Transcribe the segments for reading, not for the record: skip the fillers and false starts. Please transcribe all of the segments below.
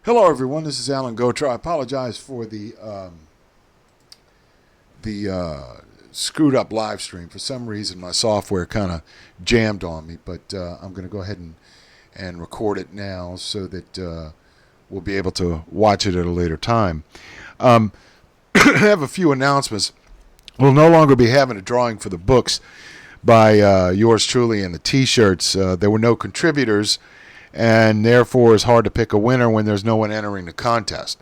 Hello, everyone. This is Alan Gotra. I apologize for the screwed up live stream. For some reason, my software kind of jammed on me, but I'm going to go ahead and record it now so that we'll be able to watch it at a later time. I have a few announcements. We'll no longer be having a drawing for the books by yours truly and the T-shirts. There were no contributors, and therefore it's hard to pick a winner when there's no one entering the contest.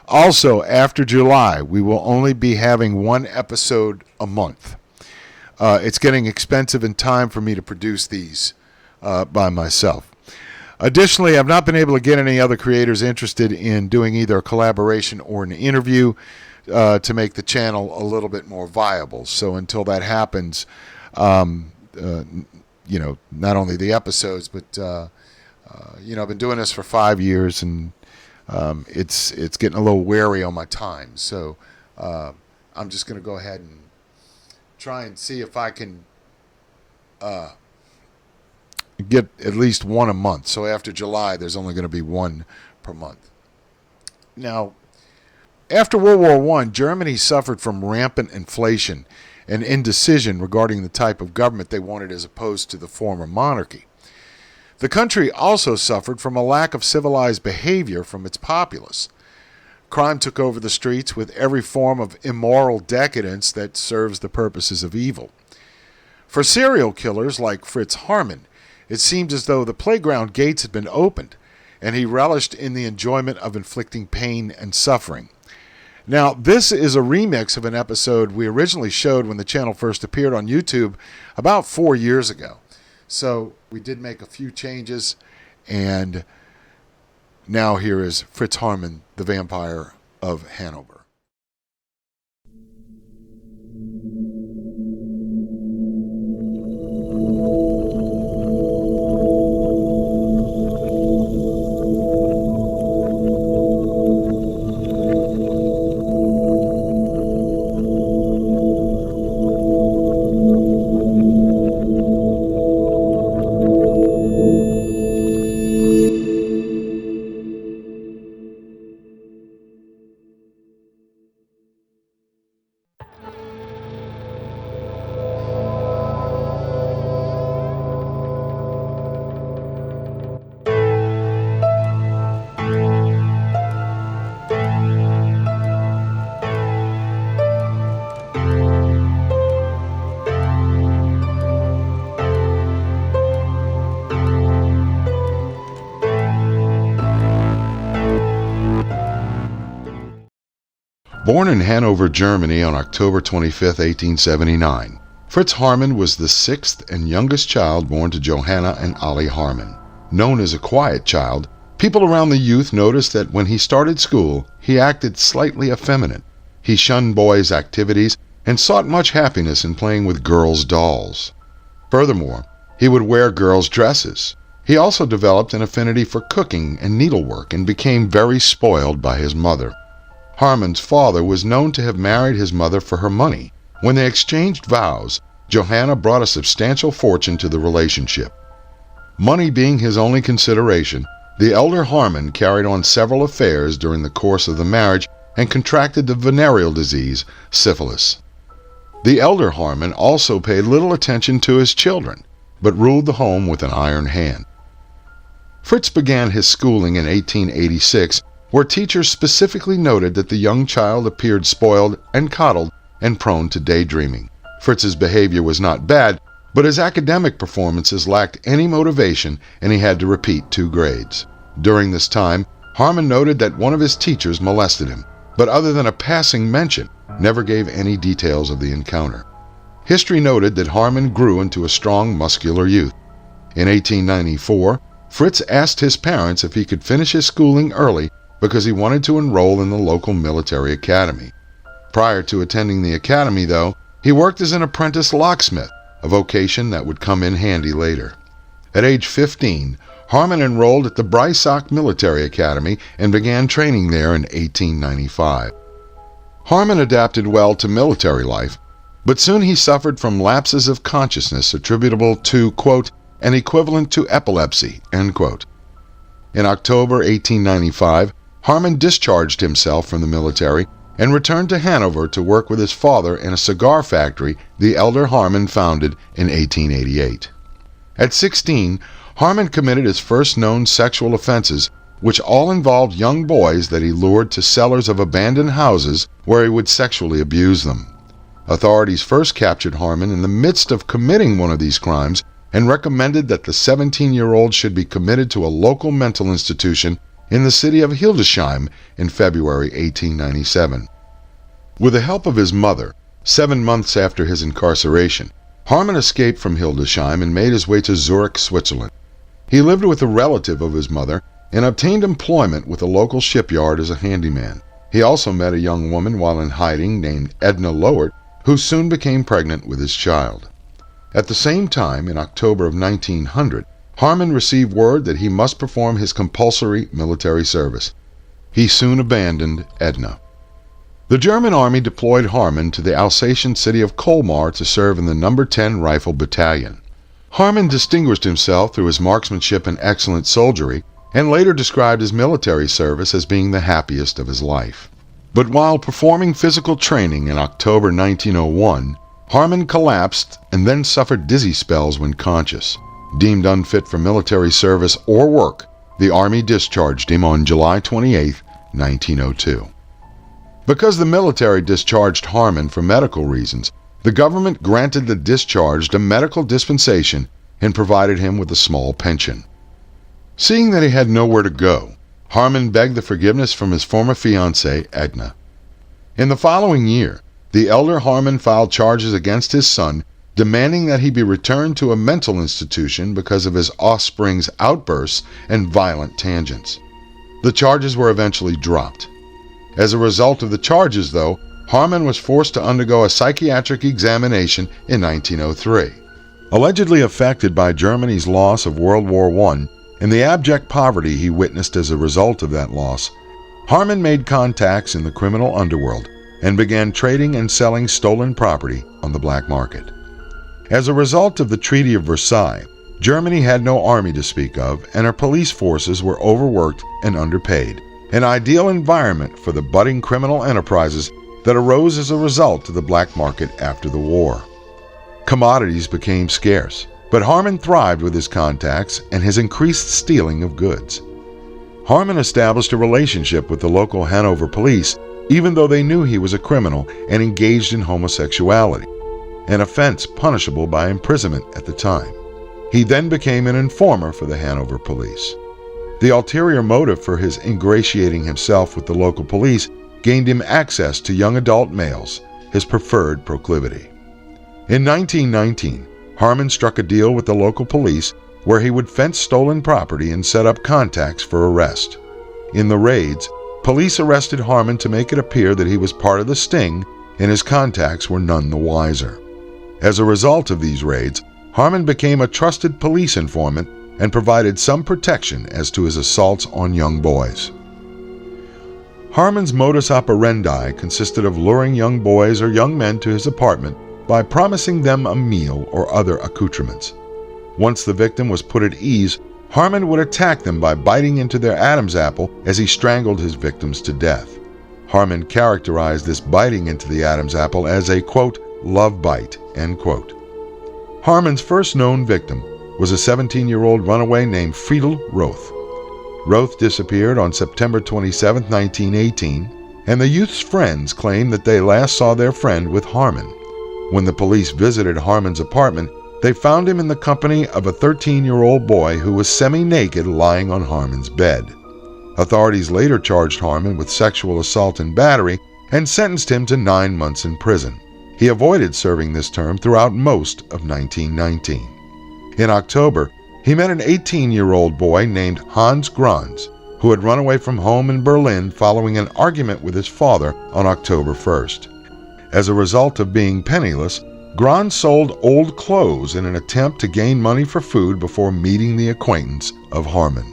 Also, after July, we will only be having one episode a month. It's getting expensive in time for me to produce these by myself. Additionally, I've not been able to get any other creators interested in doing either a collaboration or an interview to make the channel a little bit more viable. So until that happens, not only the episodes, but I've been doing this for 5 years, and it's getting a little weary on my time. So I'm just going to go ahead and try and see if I can get at least one a month. So after July, there's only going to be one per month. Now, after World War I, Germany suffered from rampant inflation and indecision regarding the type of government they wanted as opposed to the former monarchy. The country also suffered from a lack of civilized behavior from its populace. Crime took over the streets with every form of immoral decadence that serves the purposes of evil. For serial killers like Fritz Haarmann, it seemed as though the playground gates had been opened, and he relished in the enjoyment of inflicting pain and suffering. Now, this is a remix of an episode we originally showed when the channel first appeared on YouTube about 4 years ago. So we did make a few changes, and now here is Fritz Haarmann, the Vampire of Hanover. Born in Hanover, Germany on October 25, 1879, Fritz Haarmann was the sixth and youngest child born to Johanna and Ollie Haarmann. Known as a quiet child, people around the youth noticed that when he started school, he acted slightly effeminate. He shunned boys' activities and sought much happiness in playing with girls' dolls. Furthermore, he would wear girls' dresses. He also developed an affinity for cooking and needlework and became very spoiled by his mother. Haarmann's father was known to have married his mother for her money. When they exchanged vows, Johanna brought a substantial fortune to the relationship. Money being his only consideration, the elder Haarmann carried on several affairs during the course of the marriage and contracted the venereal disease, syphilis. The elder Haarmann also paid little attention to his children, but ruled the home with an iron hand. Fritz began his schooling in 1886, where teachers specifically noted that the young child appeared spoiled and coddled and prone to daydreaming. Fritz's behavior was not bad, but his academic performances lacked any motivation, and he had to repeat 2 grades. During this time, Haarmann noted that one of his teachers molested him, but other than a passing mention, never gave any details of the encounter. History noted that Haarmann grew into a strong, muscular youth. In 1894, Fritz asked his parents if he could finish his schooling early because he wanted to enroll in the local military academy. Prior to attending the academy, though, he worked as an apprentice locksmith, a vocation that would come in handy later. At age 15, Haarmann enrolled at the Breisach Military Academy and began training there in 1895. Haarmann adapted well to military life, but soon he suffered from lapses of consciousness attributable to, quote, an equivalent to epilepsy, end quote. In October 1895, Haarmann discharged himself from the military and returned to Hanover to work with his father in a cigar factory the elder Haarmann founded in 1888. At 16, Haarmann committed his first known sexual offenses, which all involved young boys that he lured to cellars of abandoned houses where he would sexually abuse them. Authorities first captured Haarmann in the midst of committing one of these crimes and recommended that the 17-year-old should be committed to a local mental institution in the city of Hildesheim in February 1897. With the help of his mother, 7 months after his incarceration, Haarmann escaped from Hildesheim and made his way to Zurich, Switzerland. He lived with a relative of his mother and obtained employment with a local shipyard as a handyman. He also met a young woman while in hiding named Edna Lowert, who soon became pregnant with his child. At the same time, in October of 1900, Haarmann received word that he must perform his compulsory military service. He soon abandoned Edna. The German army deployed Haarmann to the Alsatian city of Colmar to serve in the No. 10 Rifle Battalion. Haarmann distinguished himself through his marksmanship and excellent soldiery, and later described his military service as being the happiest of his life. But while performing physical training in October 1901, Haarmann collapsed and then suffered dizzy spells when conscious. Deemed unfit for military service or work, the Army discharged him on July 28, 1902. Because the military discharged Haarmann for medical reasons, the government granted the discharged a medical dispensation and provided him with a small pension. Seeing that he had nowhere to go, Haarmann begged the forgiveness from his former fiancée, Edna. In the following year, the elder Haarmann filed charges against his son, demanding that he be returned to a mental institution because of his offspring's outbursts and violent tangents. The charges were eventually dropped. As a result of the charges, though, Haarmann was forced to undergo a psychiatric examination in 1903. Allegedly affected by Germany's loss of World War I and the abject poverty he witnessed as a result of that loss, Haarmann made contacts in the criminal underworld and began trading and selling stolen property on the black market. As a result of the Treaty of Versailles, Germany had no army to speak of, and her police forces were overworked and underpaid, an ideal environment for the budding criminal enterprises that arose as a result of the black market after the war. Commodities became scarce, but Haarmann thrived with his contacts and his increased stealing of goods. Haarmann established a relationship with the local Hanover police, even though they knew he was a criminal and engaged in homosexuality, an offense punishable by imprisonment at the time. He then became an informer for the Hanover police. The ulterior motive for his ingratiating himself with the local police gained him access to young adult males, his preferred proclivity. In 1919, Haarmann struck a deal with the local police where he would fence stolen property and set up contacts for arrest. In the raids, police arrested Haarmann to make it appear that he was part of the sting, and his contacts were none the wiser. As a result of these raids, Haarmann became a trusted police informant and provided some protection as to his assaults on young boys. Haarmann's modus operandi consisted of luring young boys or young men to his apartment by promising them a meal or other accoutrements. Once the victim was put at ease, Haarmann would attack them by biting into their Adam's apple as he strangled his victims to death. Haarmann characterized this biting into the Adam's apple as a, quote, love bite, end quote. Haarmann's first known victim was a 17-year-old runaway named Friedel Roth. Roth disappeared on September 27, 1918, and the youth's friends claimed that they last saw their friend with Haarmann. When the police visited Haarmann's apartment, they found him in the company of a 13-year-old boy who was semi-naked lying on Haarmann's bed. Authorities later charged Haarmann with sexual assault and battery and sentenced him to 9 months in prison. He avoided serving this term throughout most of 1919. In October, he met an 18-year-old boy named Hans Grans, who had run away from home in Berlin following an argument with his father on October 1st. As a result of being penniless, Grans sold old clothes in an attempt to gain money for food before meeting the acquaintance of Haarmann.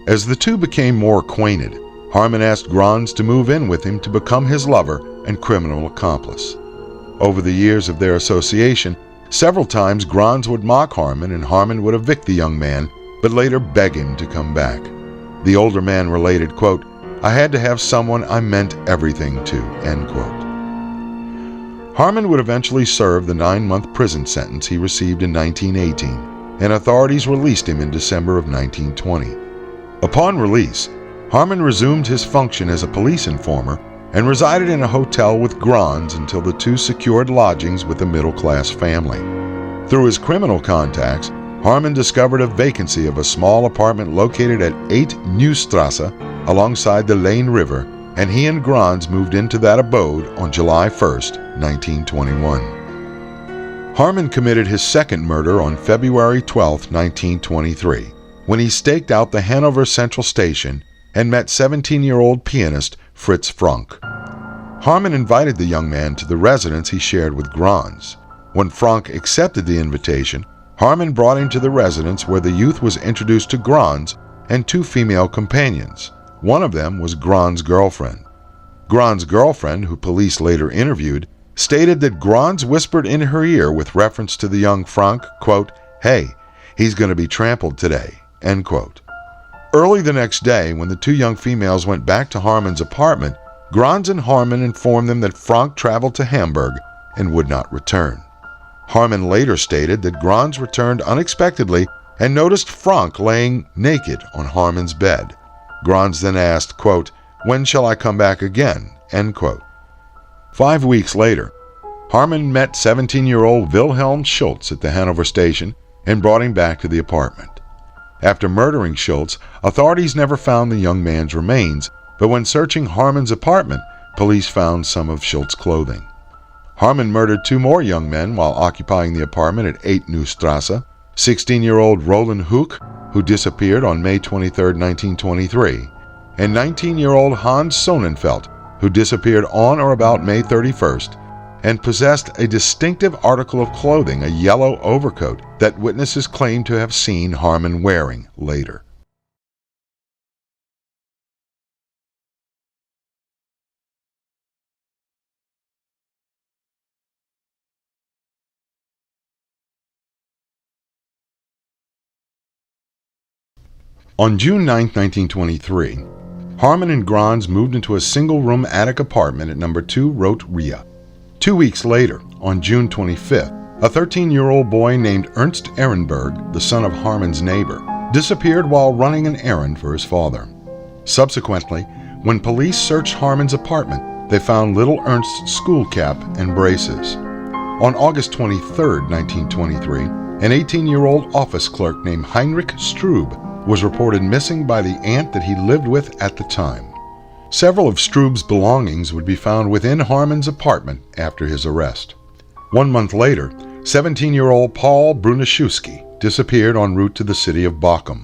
As the two became more acquainted, Haarmann asked Grans to move in with him to become his lover and criminal accomplice. Over the years of their association, several times Grans would mock Haarmann and Haarmann would evict the young man, but later beg him to come back. The older man related, quote, "I had to have someone I meant everything to," end quote. Haarmann would eventually serve the 9-month prison sentence he received in 1918, and authorities released him in December of 1920. Upon release, Haarmann resumed his function as a police informer and resided in a hotel with Grans until the two secured lodgings with a middle-class family. Through his criminal contacts, Haarmann discovered a vacancy of a small apartment located at 8 Nieuwstrasse alongside the Lane River, and he and Grans moved into that abode on July 1st, 1921. Haarmann committed his second murder on February 12, 1923, when he staked out the Hanover Central Station and met 17-year-old pianist Fritz. Haarmann invited the young man to the residence he shared with Grans. When Frank accepted the invitation, Haarmann brought him to the residence where the youth was introduced to Grans and 2 female companions. One of them was Grans' girlfriend. Grans' girlfriend, who police later interviewed, stated that Grans whispered in her ear with reference to the young Frank, quote, "Hey, he's going to be trampled today," end quote. Early the next day, when the 2 young females went back to Haarmann's apartment, Grans and Haarmann informed them that Frank traveled to Hamburg and would not return. Haarmann later stated that Grans returned unexpectedly and noticed Frank laying naked on Haarmann's bed. Grans then asked, quote, "When shall I come back again?" end quote. 5 weeks later, Haarmann met 17-year-old Wilhelm Schultz at the Hanover station and brought him back to the apartment. After murdering Schultz, authorities never found the young man's remains, but when searching Haarmann's apartment, police found some of Schultz's clothing. Haarmann murdered 2 more young men while occupying the apartment at 8 Nieuwstrasse, 16-year-old Roland Hoek, who disappeared on May 23, 1923, and 19-year-old Hans Sonnenfeld, who disappeared on or about May 31st, and possessed a distinctive article of clothing, a yellow overcoat, that witnesses claim to have seen Haarmann wearing later. On June 9, 1923, Haarmann and Grans moved into a single-room attic apartment at number 2 Rote Ria. 2 weeks later, on June 25th, a 13-year-old boy named Ernst Ehrenberg, the son of Haarmann's neighbor, disappeared while running an errand for his father. Subsequently, when police searched Haarmann's apartment, they found little Ernst's school cap and braces. On August 23, 1923, an 18-year-old office clerk named Heinrich Strube was reported missing by the aunt that he lived with at the time. Several of Strube's belongings would be found within Haarmann's apartment after his arrest. 1 month later, 17-year-old Paul Bruniszewski disappeared en route to the city of Bochum.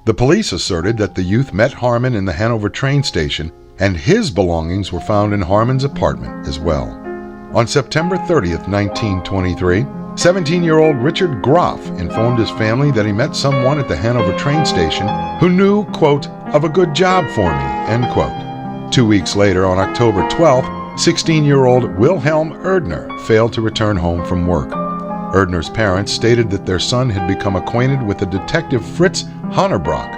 The police asserted that the youth met Haarmann in the Hanover train station, and his belongings were found in Haarmann's apartment as well. On September 30th, 1923, 17-year-old Richard Graf informed his family that he met someone at the Hanover train station who knew, quote, "of a good job for me," end quote. 2 weeks later, on October 12th, 16-year-old Wilhelm Erdner failed to return home from work. Erdner's parents stated that their son had become acquainted with the detective Fritz Hannerbrock.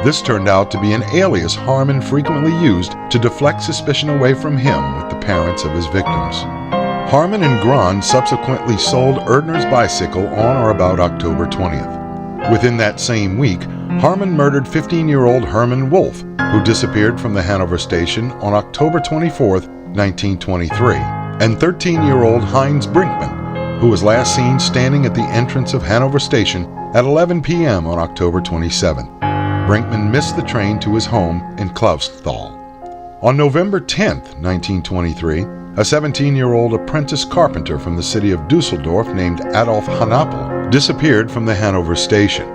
This turned out to be an alias Haarmann frequently used to deflect suspicion away from him with the parents of his victims. Haarmann and Grans subsequently sold Erdner's bicycle on or about October 20th. Within that same week, Haarmann murdered 15-year-old Hermann Wolf, who disappeared from the Hanover station on October 24, 1923, and 13-year-old Heinz Brinkmann, who was last seen standing at the entrance of Hanover station at 11 p.m. on October 27. Brinkmann missed the train to his home in Clausthal. On November 10, 1923, a 17-year-old apprentice carpenter from the city of Dusseldorf named Adolf Hanover disappeared from the Hanover station.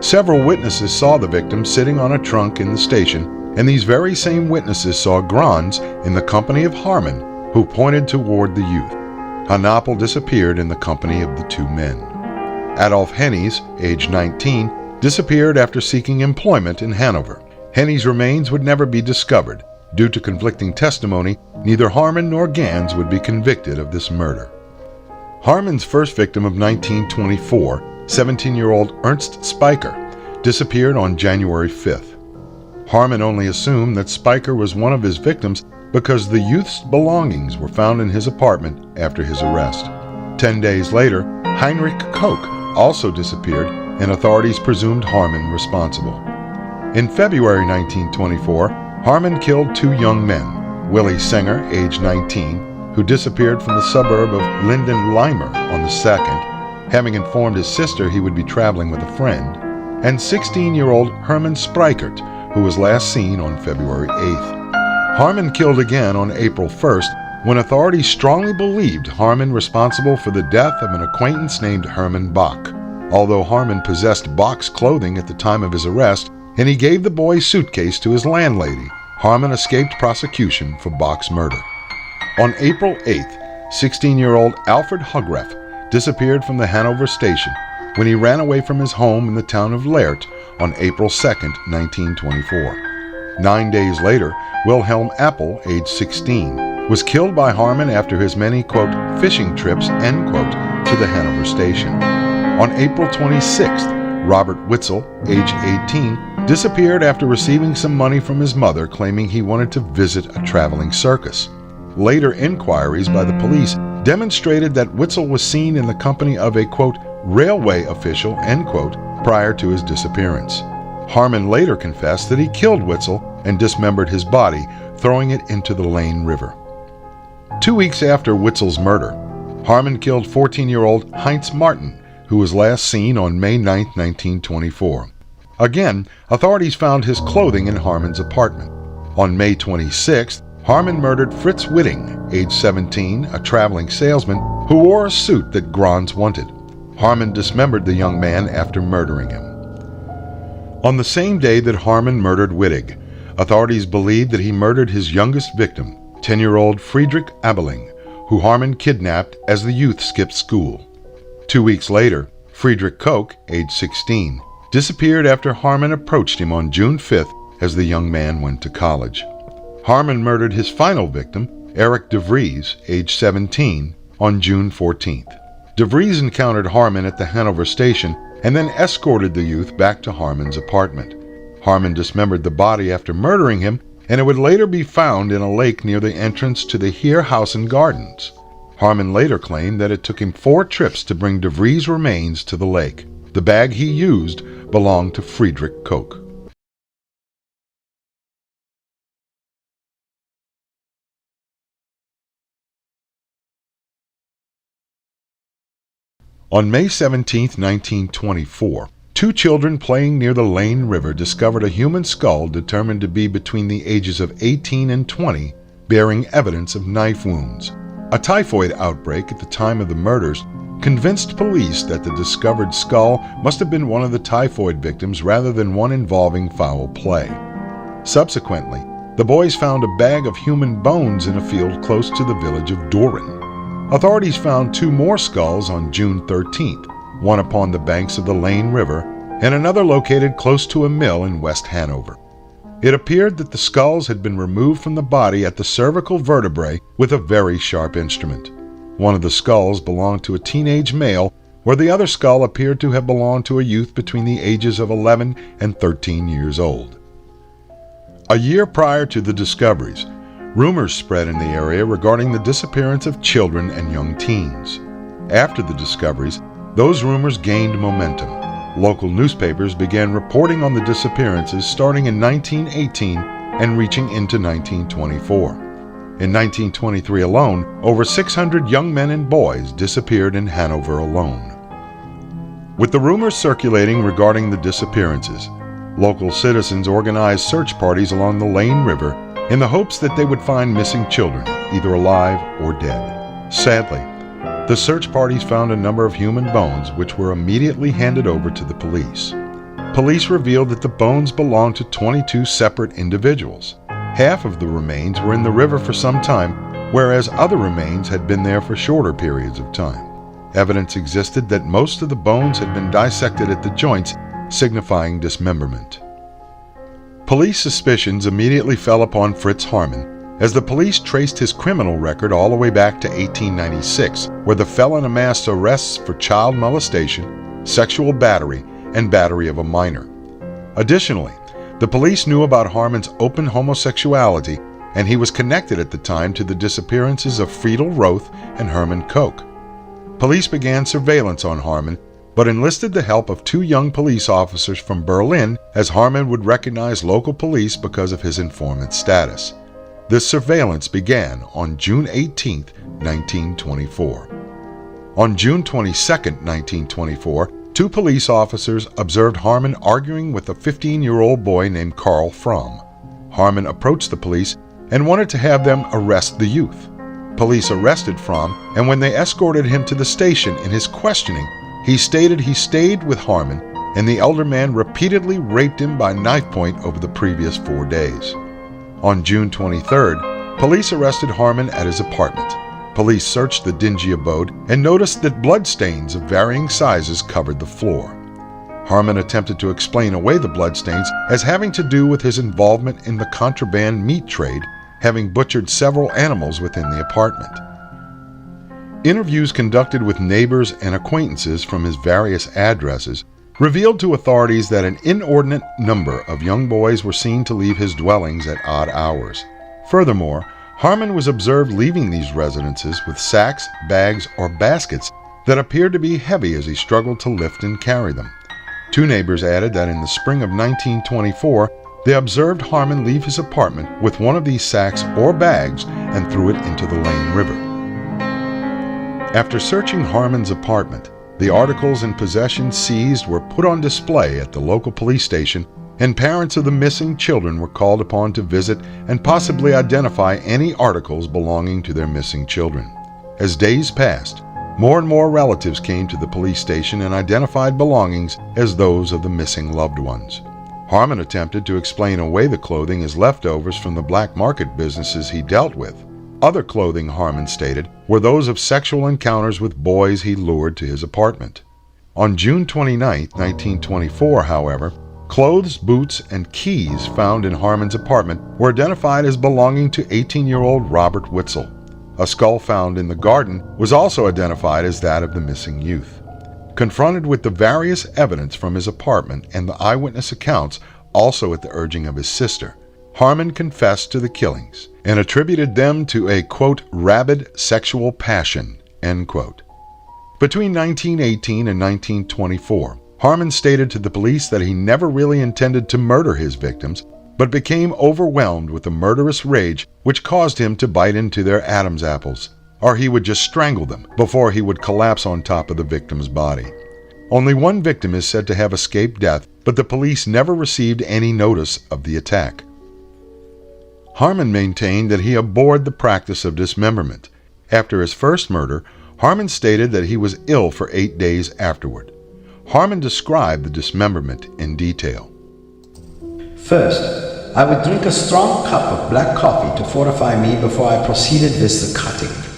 Several witnesses saw the victim sitting on a trunk in the station, and these very same witnesses saw Grans in the company of Haarmann, who pointed toward the youth. Hanover disappeared in the company of the 2 men. Adolf Hennies, age 19, disappeared after seeking employment in Hanover. Hennies' remains would never be discovered. Due to conflicting testimony, neither Haarmann nor Gans would be convicted of this murder. Haarmann's first victim of 1924, 17-year-old Ernst Speicher, disappeared on January 5th. Haarmann only assumed that Spiker was one of his victims because the youth's belongings were found in his apartment after his arrest. 10 days later, Heinrich Koch also disappeared, and authorities presumed Haarmann responsible. In February 1924, Haarmann killed 2 young men, Willie Singer, age 19, who disappeared from the suburb of Linden-Limer on the 2nd, having informed his sister he would be traveling with a friend, and 16-year-old Hermann Spreikert, who was last seen on February 8th. Haarmann killed again on April 1st, when authorities strongly believed Haarmann responsible for the death of an acquaintance named Hermann Bach. Although Haarmann possessed Bach's clothing at the time of his arrest, and he gave the boy's suitcase to his landlady, Haarmann escaped prosecution for Bach's murder. On April 8th, 16-year-old Alfred Hugreff disappeared from the Hanover station when he ran away from his home in the town of Leert on April 2, 1924. 9 days later, Wilhelm Appel, age 16, was killed by Haarmann after his many, quote, fishing trips, end quote, to the Hanover station. On April 26th, Robert Witzel, age 18, disappeared after receiving some money from his mother, claiming he wanted to visit a traveling circus. Later inquiries by the police demonstrated that Witzel was seen in the company of a, quote, railway official, end quote, prior to his disappearance. Haarmann later confessed that he killed Witzel and dismembered his body, throwing it into the Lane River. 2 weeks after Witzel's murder, Haarmann killed 14-year-old Heinz Martin, who was last seen on May 9, 1924. Again, authorities found his clothing in Haarmann's apartment. On May 26th, Haarmann murdered Fritz Whitting, age 17, a traveling salesman who wore a suit that Grons wanted. Haarmann dismembered the young man after murdering him. On the same day that Haarmann murdered Wittig, authorities believed that he murdered his youngest victim, 10-year-old Friedrich Abeling, who Haarmann kidnapped as the youth skipped school. 2 weeks later, Friedrich Koch, age 16, disappeared after Haarmann approached him on June 5th as the young man went to college. Haarmann murdered his final victim, Eric de Vries, age 17, on June 14th. De Vries encountered Haarmann at the Hanover station and then escorted the youth back to Haarmann's apartment. Haarmann dismembered the body after murdering him, and it would later be found in a lake near the entrance to the Heerhausen Gardens. Haarmann later claimed that it took him 4 trips to bring de Vries' remains to the lake. The bag he used belonged to Friedrich Koch. On May 17, 1924, 2 children playing near the Lane River discovered a human skull determined to be between the ages of 18 and 20, bearing evidence of knife wounds. A typhoid outbreak at the time of the murders convinced police that the discovered skull must have been one of the typhoid victims rather than one involving foul play. Subsequently, the boys found a bag of human bones in a field close to the village of Doren. Authorities found 2 more skulls on June 13th, one upon the banks of the Lane River and another located close to a mill in West Hanover. It appeared that the skulls had been removed from the body at the cervical vertebrae with a very sharp instrument. One of the skulls belonged to a teenage male, where the other skull appeared to have belonged to a youth between the ages of 11 and 13 years old. A year prior to the discoveries, rumors spread in the area regarding the disappearance of children and young teens. After the discoveries, those rumors gained momentum. Local newspapers began reporting on the disappearances starting in 1918 and reaching into 1924. In 1923 alone, over 600 young men and boys disappeared in Hanover alone. With the rumors circulating regarding the disappearances, local citizens organized search parties along the Lane River in the hopes that they would find missing children, either alive or dead. Sadly, the search parties found a number of human bones which were immediately handed over to the police. Police revealed that the bones belonged to 22 separate individuals. Half of the remains were in the river for some time, whereas other remains had been there for shorter periods of time. Evidence existed that most of the bones had been dissected at the joints, signifying dismemberment. Police suspicions immediately fell upon Fritz Haarmann, as the police traced his criminal record all the way back to 1896, where the felon amassed arrests for child molestation, sexual battery, and battery of a minor. Additionally, The police knew about Haarmann's open homosexuality, and he was connected at the time to the disappearances of Friedel Roth and Hermann Koch. Police began surveillance on Haarmann, but enlisted the help of 2 young police officers from Berlin, as Haarmann would recognize local police because of his informant status. This surveillance began on June 18, 1924. On June 22, 1924, 2 police officers observed Haarmann arguing with a 15-year-old boy named Karl Fromm. Haarmann approached the police and wanted to have them arrest the youth. Police arrested Fromm, and when they escorted him to the station, in his questioning, he stated he stayed with Haarmann, and the elder man repeatedly raped him by knife point over the previous 4 days. On June 23rd, police arrested Haarmann at his apartment. Police searched the dingy abode and noticed that bloodstains of varying sizes covered the floor. Haarmann attempted to explain away the bloodstains as having to do with his involvement in the contraband meat trade, having butchered several animals within the apartment. Interviews conducted with neighbors and acquaintances from his various addresses revealed to authorities that an inordinate number of young boys were seen to leave his dwellings at odd hours. Furthermore, Haarmann was observed leaving these residences with sacks, bags, or baskets that appeared to be heavy as he struggled to lift and carry them. 2 neighbors added that in the spring of 1924, they observed Haarmann leave his apartment with one of these sacks or bags and threw it into the Lane River. After searching Haarmann's apartment, the articles and possessions seized were put on display at the local police station, and parents of the missing children were called upon to visit and possibly identify any articles belonging to their missing children. As days passed, more and more relatives came to the police station and identified belongings as those of the missing loved ones. Haarmann attempted to explain away the clothing as leftovers from the black market businesses he dealt with. Other clothing, Haarmann stated, were those of sexual encounters with boys he lured to his apartment. On June 29, 1924, however, clothes, boots, and keys found in Haarmann's apartment were identified as belonging to 18-year-old Robert Witzel. A skull found in the garden was also identified as that of the missing youth. Confronted with the various evidence from his apartment and the eyewitness accounts, also at the urging of his sister, Haarmann confessed to the killings and attributed them to a, quote, rabid sexual passion, end quote. Between 1918 and 1924, Haarmann stated to the police that he never really intended to murder his victims, but became overwhelmed with a murderous rage which caused him to bite into their Adam's apples, or he would just strangle them before he would collapse on top of the victim's body. Only 1 victim is said to have escaped death, but the police never received any notice of the attack. Haarmann maintained that he abhorred the practice of dismemberment. After his first murder, Haarmann stated that he was ill for 8 days afterward. Haarmann described the dismemberment in detail. First, I would drink a strong cup of black coffee to fortify me before I proceeded with the cutting.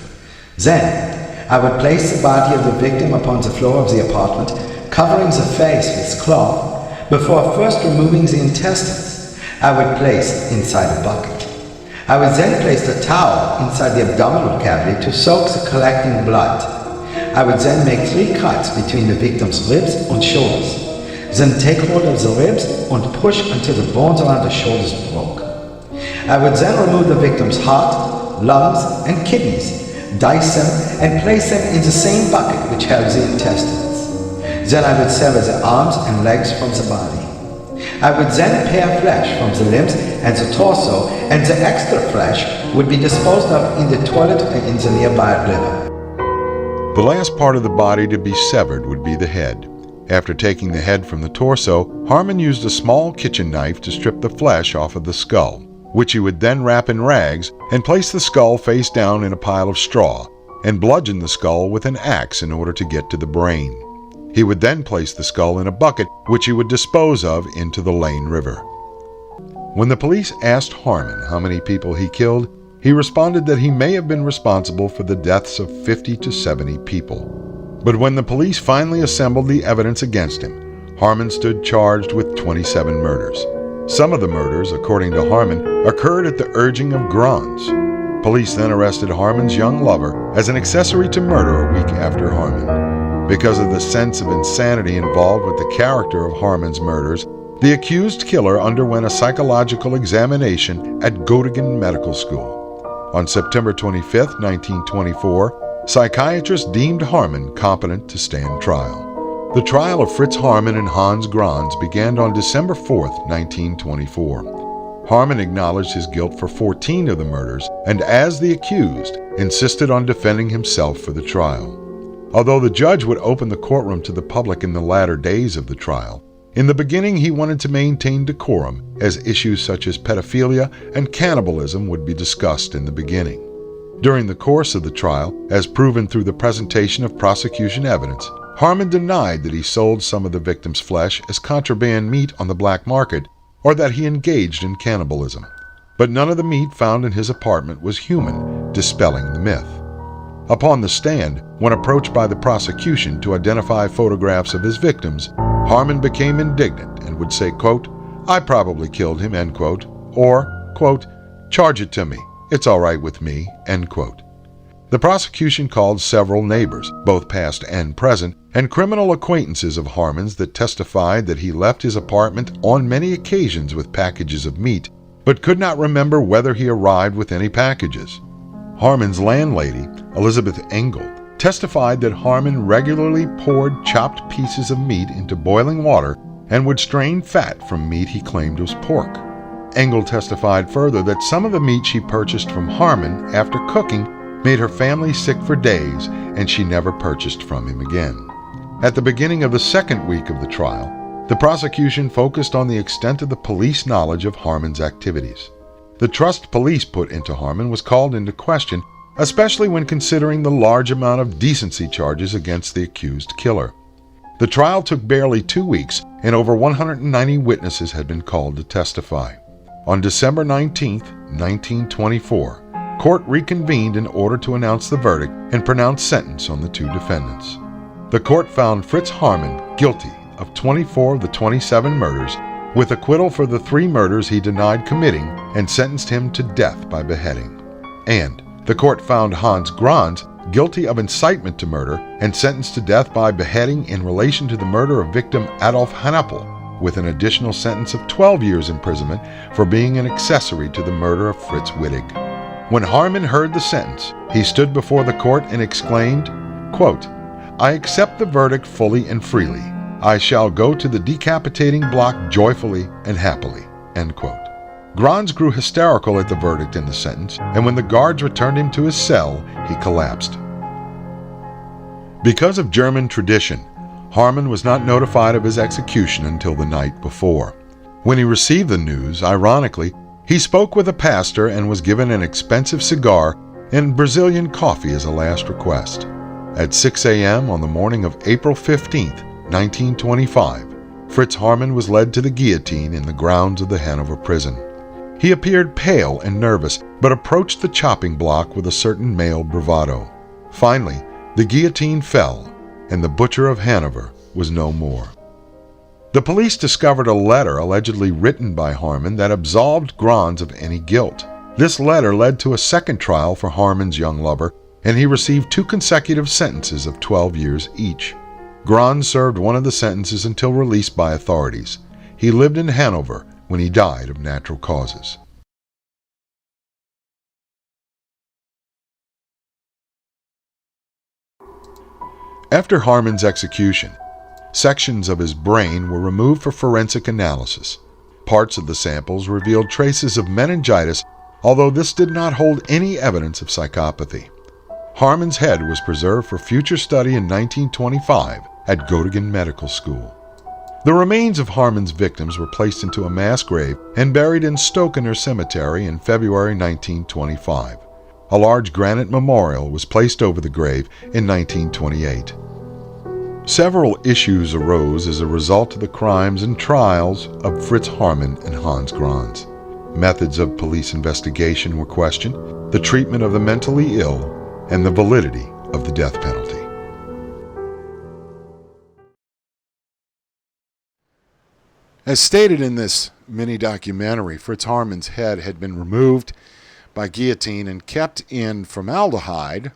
Then, I would place the body of the victim upon the floor of the apartment, covering the face with cloth, before first removing the intestines. I would place inside a bucket. I would then place the towel inside the abdominal cavity to soak the collecting blood. I would then make 3 cuts between the victim's ribs and shoulders. Then take hold of the ribs and push until the bones around the shoulders broke. I would then remove the victim's heart, lungs, and kidneys, dice them, and place them in the same bucket which held the intestines. Then I would sever the arms and legs from the body. I would then pare flesh from the limbs and the torso, and the extra flesh would be disposed of in the toilet and in the nearby river. The last part of the body to be severed would be the head. After taking the head from the torso, Haarmann used a small kitchen knife to strip the flesh off of the skull, which he would then wrap in rags and place the skull face down in a pile of straw, and bludgeon the skull with an axe in order to get to the brain. He would then place the skull in a bucket, which he would dispose of into the Lane River. When the police asked Haarmann how many people he killed, he responded that he may have been responsible for the deaths of 50 to 70 people. But when the police finally assembled the evidence against him, Haarmann stood charged with 27 murders. Some of the murders, according to Haarmann, occurred at the urging of Grans. Police then arrested Haarmann's young lover as an accessory to murder a week after Haarmann. Because of the sense of insanity involved with the character of Haarmann's murders, The accused killer underwent a psychological examination at Göttingen Medical School. On September 25, 1924, psychiatrists deemed Haarmann competent to stand trial. The trial of Fritz Haarmann and Hans Grans began on December 4, 1924. Haarmann acknowledged his guilt for 14 of the murders and, as the accused, insisted on defending himself for the trial. Although the judge would open the courtroom to the public in the latter days of the trial, in the beginning he wanted to maintain decorum, as issues such as pedophilia and cannibalism would be discussed in the beginning. During the course of the trial, as proven through the presentation of prosecution evidence, Haarmann denied that he sold some of the victim's flesh as contraband meat on the black market or that he engaged in cannibalism. But none of the meat found in his apartment was human, dispelling the myth. Upon the stand, when approached by the prosecution to identify photographs of his victims, Haarmann became indignant and would say, quote, "I probably killed him," end quote, or, quote, "Charge it to me, it's all right with me," end quote. The prosecution called several neighbors, both past and present, and criminal acquaintances of Haarmann's that testified that he left his apartment on many occasions with packages of meat, but could not remember whether he arrived with any packages. Haarmann's landlady, Elizabeth Engel, testified that Haarmann regularly poured chopped pieces of meat into boiling water and would strain fat from meat he claimed was pork. Engel testified further that some of the meat she purchased from Haarmann after cooking made her family sick for days, and she never purchased from him again. At the beginning of the second week of the trial, the prosecution focused on the extent of the police knowledge of Haarmann's activities. The trust police put into Haarmann was called into question, especially when considering the large amount of decency charges against the accused killer. The trial took barely 2 weeks, and over 190 witnesses had been called to testify. On December 19, 1924, court reconvened in order to announce the verdict and pronounce sentence on the two defendants. The court found Fritz Haarmann guilty of 24 of the 27 murders, with acquittal for the 3 murders he denied committing, and sentenced him to death by beheading. And the court found Hans Grans guilty of incitement to murder and sentenced to death by beheading in relation to the murder of victim Adolf Hanover, with an additional sentence of 12 years imprisonment for being an accessory to the murder of Fritz Wittig. When Haarmann heard the sentence, he stood before the court and exclaimed, quote, "I accept the verdict fully and freely. I shall go to the decapitating block joyfully and happily," end quote. Grans grew hysterical at the verdict and the sentence, and when the guards returned him to his cell, he collapsed. Because of German tradition, Haarmann was not notified of his execution until the night before. When he received the news, ironically, he spoke with a pastor and was given an expensive cigar and Brazilian coffee as a last request. At 6 a.m. on the morning of April 15, 1925, Fritz Haarmann was led to the guillotine in the grounds of the Hanover prison. He appeared pale and nervous, but approached the chopping block with a certain male bravado. Finally, the guillotine fell, and the butcher of Hanover was no more. The police discovered a letter allegedly written by Haarmann that absolved Grans of any guilt. This letter led to a second trial for Haarmann's young lover, and he received 2 consecutive sentences of 12 years each. Grans served one of the sentences until released by authorities. He lived in Hanover when he died of natural causes. After Haarmann's execution, sections of his brain were removed for forensic analysis. Parts of the samples revealed traces of meningitis, although this did not hold any evidence of psychopathy. Haarmann's head was preserved for future study in 1925 at Göttingen Medical School. The remains of Haarmann's victims were placed into a mass grave and buried in Stokener Cemetery in February 1925. A large granite memorial was placed over the grave in 1928. Several issues arose as a result of the crimes and trials of Fritz Haarmann and Hans Grans. Methods of police investigation were questioned, the treatment of the mentally ill, and the validity of the death penalty. As stated in this mini-documentary, Fritz Haarmann's head had been removed by guillotine and kept in formaldehyde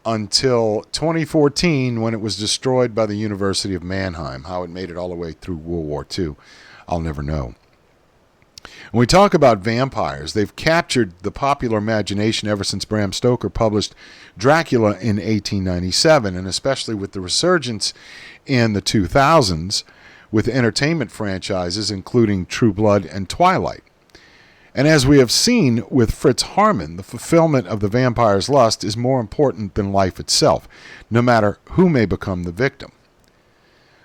until 2014, when it was destroyed by the University of Mannheim. How it made it all the way through World War II, I'll never know. When we talk about vampires, they've captured the popular imagination ever since Bram Stoker published Dracula in 1897, and especially with the resurgence in the 2000s with entertainment franchises including True Blood and Twilight. And as we have seen with Fritz Haarmann, the fulfillment of the vampire's lust is more important than life itself, no matter who may become the victim.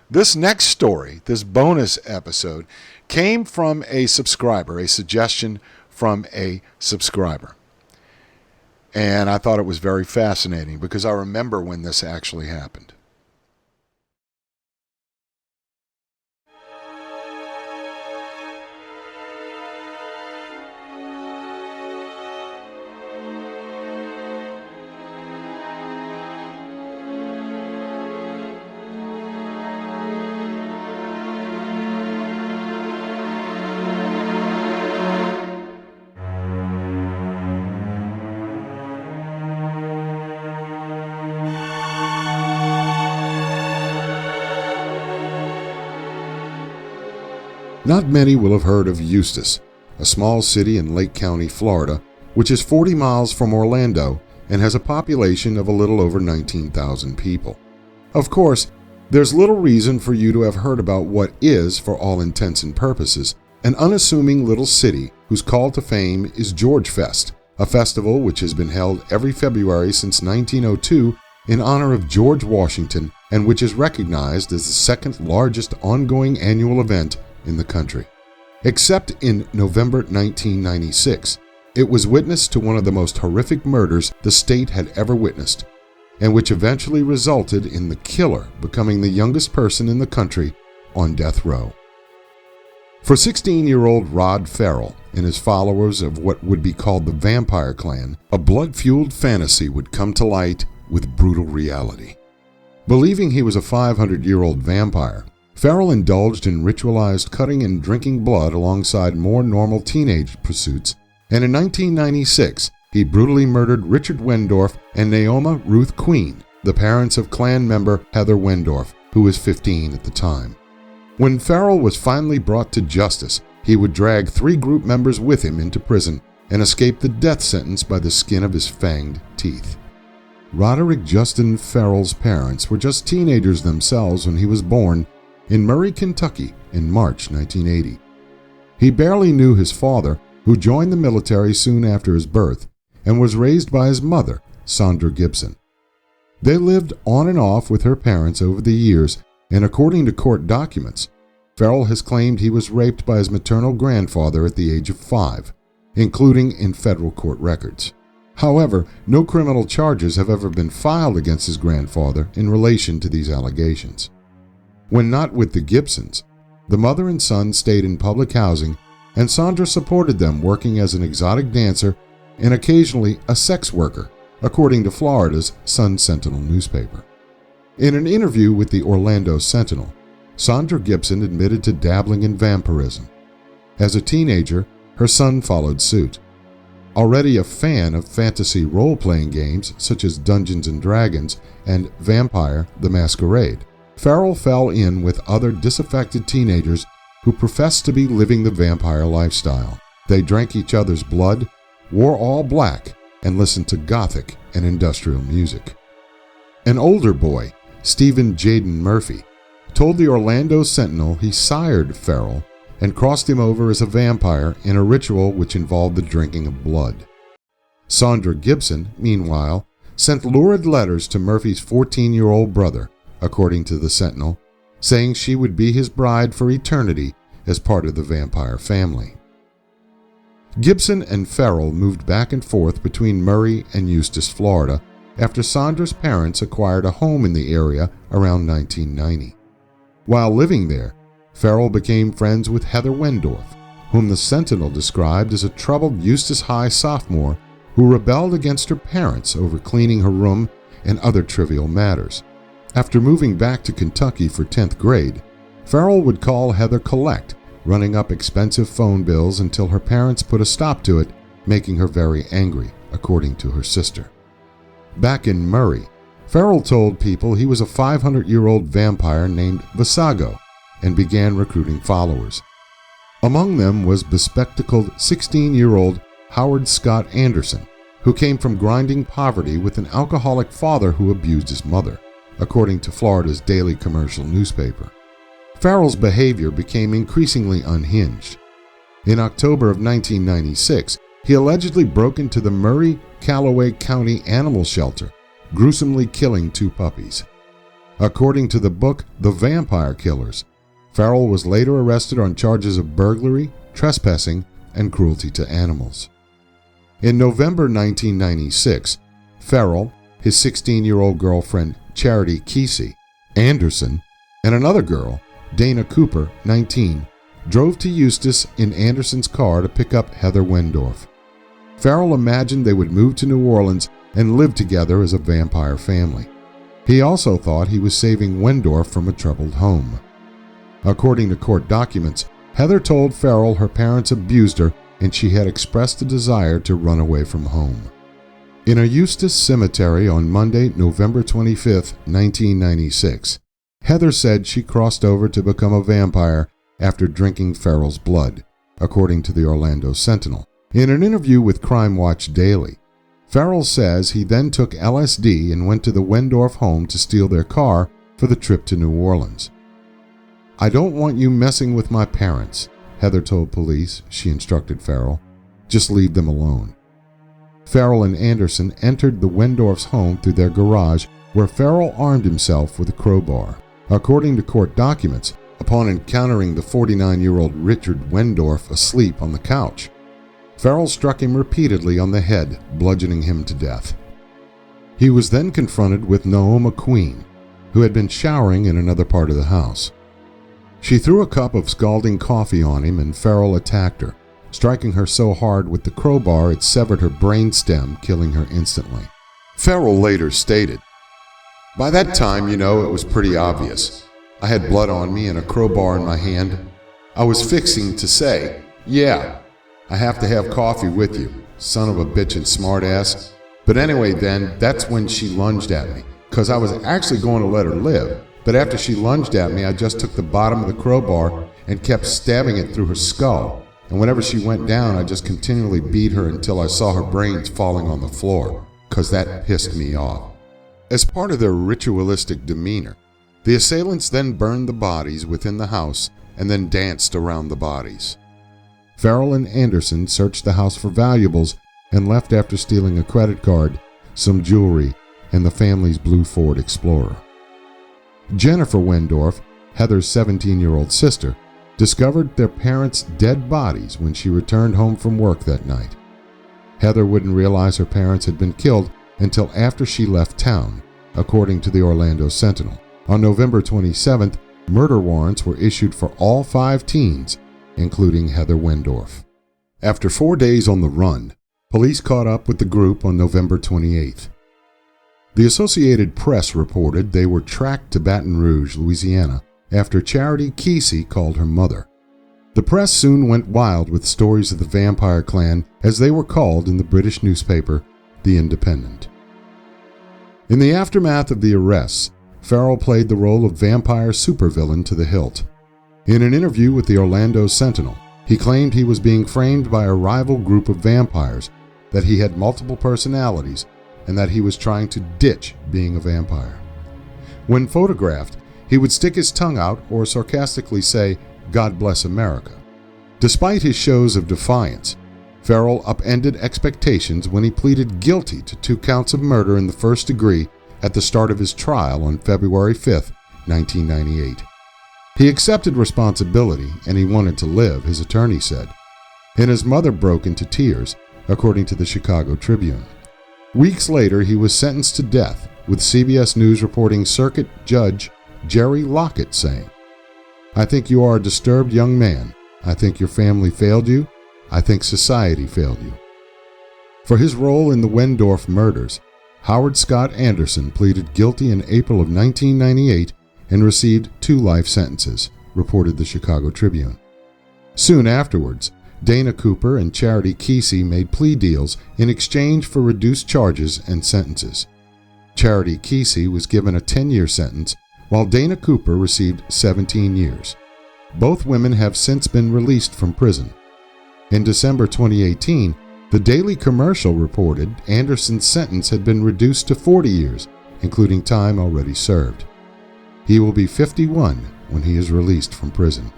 This next story, this bonus episode, came from a subscriber, a suggestion from a subscriber. And I thought it was very fascinating because I remember when this actually happened. Not many will have heard of Eustis, a small city in Lake County, Florida, which is 40 miles from Orlando and has a population of a little over 19,000 people. Of course, there's little reason for you to have heard about what is, for all intents and purposes, an unassuming little city whose call to fame is George Fest, a festival which has been held every February since 1902 in honor of George Washington and which is recognized as the second largest ongoing annual event in the country. Except in November 1996, it was witness to one of the most horrific murders the state had ever witnessed, and which eventually resulted in the killer becoming the youngest person in the country on death row. For 16-year-old Rod Ferrell and his followers of what would be called the Vampire Clan, a blood-fueled fantasy would come to light with brutal reality. Believing he was a 500-year-old vampire, Ferrell indulged in ritualized cutting and drinking blood alongside more normal teenage pursuits, and in 1996, he brutally murdered Richard Wendorf and Naoma Ruth Queen, the parents of Klan member Heather Wendorf, who was 15 at the time. When Ferrell was finally brought to justice, he would drag 3 group members with him into prison and escape the death sentence by the skin of his fanged teeth. Roderick Justin Ferrell's parents were just teenagers themselves when he was born in Murray, Kentucky in March 1980. He barely knew his father, who joined the military soon after his birth, and was raised by his mother, Sandra Gibson. They lived on and off with her parents over the years, and according to court documents, Ferrell has claimed he was raped by his maternal grandfather at the age of 5, including in federal court records. However, no criminal charges have ever been filed against his grandfather in relation to these allegations. When not with the Gibsons, the mother and son stayed in public housing, and Sandra supported them working as an exotic dancer and occasionally a sex worker, according to Florida's Sun-Sentinel newspaper. In an interview with the Orlando Sentinel, Sandra Gibson admitted to dabbling in vampirism. As a teenager, her son followed suit. Already a fan of fantasy role-playing games such as Dungeons & Dragons and Vampire: The Masquerade, Ferrell fell in with other disaffected teenagers who professed to be living the vampire lifestyle. They drank each other's blood, wore all black, and listened to gothic and industrial music. An older boy, Stephen Jaden Murphy, told the Orlando Sentinel he sired Ferrell and crossed him over as a vampire in a ritual which involved the drinking of blood. Sandra Gibson, meanwhile, sent lurid letters to Murphy's 14-year-old brother, according to the Sentinel, saying she would be his bride for eternity as part of the vampire family. Gibson and Ferrell moved back and forth between Murray and Eustis, Florida, after Sandra's parents acquired a home in the area around 1990. While living there, Ferrell became friends with Heather Wendorf, whom the Sentinel described as a troubled Eustis High sophomore who rebelled against her parents over cleaning her room and other trivial matters. After moving back to Kentucky for 10th grade, Ferrell would call Heather collect, running up expensive phone bills until her parents put a stop to it, making her very angry, according to her sister. Back in Murray, Ferrell told people he was a 500-year-old vampire named Vasago and began recruiting followers. Among them was bespectacled 16-year-old Howard Scott Anderson, who came from grinding poverty with an alcoholic father who abused his mother, according to Florida's daily commercial newspaper. Ferrell's behavior became increasingly unhinged. In October of 1996, he allegedly broke into the Murray-Calloway County Animal Shelter, gruesomely killing 2 puppies. According to the book The Vampire Killers, Ferrell was later arrested on charges of burglary, trespassing, and cruelty to animals. In November 1996, Ferrell, his 16-year-old girlfriend Charity Kesey, Anderson, and another girl, Dana Cooper, 19, drove to Eustis in Anderson's car to pick up Heather Wendorf. Ferrell imagined they would move to New Orleans and live together as a vampire family. He also thought he was saving Wendorf from a troubled home. According to court documents, Heather told Ferrell her parents abused her and she had expressed a desire to run away from home. In a Eustis cemetery on Monday, November 25, 1996, Heather said she crossed over to become a vampire after drinking Ferrell's blood, according to the Orlando Sentinel. In an interview with Crime Watch Daily, Ferrell says he then took LSD and went to the Wendorf home to steal their car for the trip to New Orleans. "I don't want you messing with my parents," Heather told police. She instructed Ferrell, "Just leave them alone." Ferrell and Anderson entered the Wendorf's home through their garage, where Ferrell armed himself with a crowbar. According to court documents, upon encountering the 49-year-old Richard Wendorf asleep on the couch, Ferrell struck him repeatedly on the head, bludgeoning him to death. He was then confronted with Naoma Queen, who had been showering in another part of the house. She threw a cup of scalding coffee on him and Ferrell attacked her, striking her so hard with the crowbar it severed her brainstem, killing her instantly. Ferrell later stated, "By that time, it was pretty obvious. I had blood on me and a crowbar in my hand. I was fixing to say, 'Yeah, I have to have coffee with you, son of a bitch and smartass.' But anyway then, that's when she lunged at me, 'cause I was actually going to let her live. But after she lunged at me, I just took the bottom of the crowbar and kept stabbing it through her skull. And whenever she went down, I just continually beat her until I saw her brains falling on the floor, 'cause that pissed me off." As part of their ritualistic demeanor, the assailants then burned the bodies within the house and then danced around the bodies. Ferrell and Anderson searched the house for valuables and left after stealing a credit card, some jewelry, and the family's blue Ford Explorer. Jennifer Wendorf, Heather's 17-year-old sister, discovered their parents' dead bodies when she returned home from work that night. Heather wouldn't realize her parents had been killed until after she left town, according to the Orlando Sentinel. On November 27th, murder warrants were issued for all 5 teens, including Heather Wendorf. After 4 days on the run, police caught up with the group on November 28th. The Associated Press reported they were tracked to Baton Rouge, Louisiana, after Charity Kesey called her mother. The press soon went wild with stories of the vampire clan, as they were called in the British newspaper, The Independent. In the aftermath of the arrests, Ferrell played the role of vampire supervillain to the hilt. In an interview with the Orlando Sentinel, he claimed he was being framed by a rival group of vampires, that he had multiple personalities, and that he was trying to ditch being a vampire. When photographed, he would stick his tongue out or sarcastically say, "God bless America." Despite his shows of defiance, Ferrell upended expectations when he pleaded guilty to 2 counts of murder in the first degree at the start of his trial on February 5, 1998. He accepted responsibility and he wanted to live, his attorney said, and his mother broke into tears, according to the Chicago Tribune. Weeks later, he was sentenced to death, with CBS News reporting Circuit Judge Jerry Lockett saying, "I think you are a disturbed young man. I think your family failed you. I think society failed you." For his role in the Wendorf murders, Howard Scott Anderson pleaded guilty in April of 1998 and received 2 life sentences, reported the Chicago Tribune. Soon afterwards, Dana Cooper and Charity Kesey made plea deals in exchange for reduced charges and sentences. Charity Kesey was given a 10-year sentence, while Dana Cooper received 17 years. Both women have since been released from prison. In December 2018, the Daily Commercial reported Anderson's sentence had been reduced to 40 years, including time already served. He will be 51 when he is released from prison.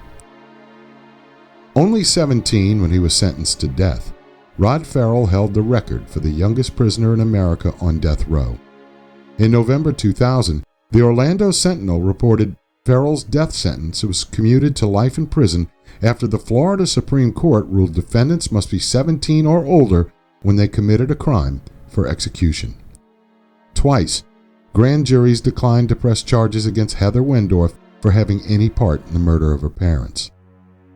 Only 17 when he was sentenced to death, Rod Ferrell held the record for the youngest prisoner in America on death row. In November 2000, the Orlando Sentinel reported Ferrell's death sentence was commuted to life in prison after the Florida Supreme Court ruled defendants must be 17 or older when they committed a crime for execution. Twice, grand juries declined to press charges against Heather Wendorf for having any part in the murder of her parents.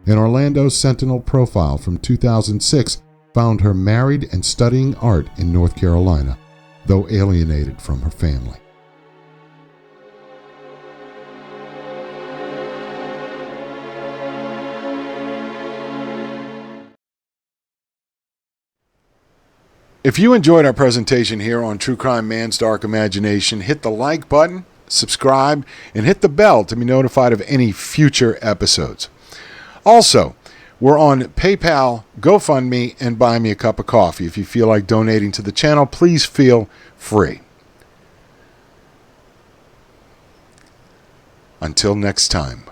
An Orlando Sentinel profile from 2006 found her married and studying art in North Carolina, though alienated from her family. If you enjoyed our presentation here on True Crime Man's Dark Imagination, hit the like button, subscribe, and hit the bell to be notified of any future episodes. Also, we're on PayPal, GoFundMe, and Buy Me a Cup of Coffee. If you feel like donating to the channel, please feel free. Until next time.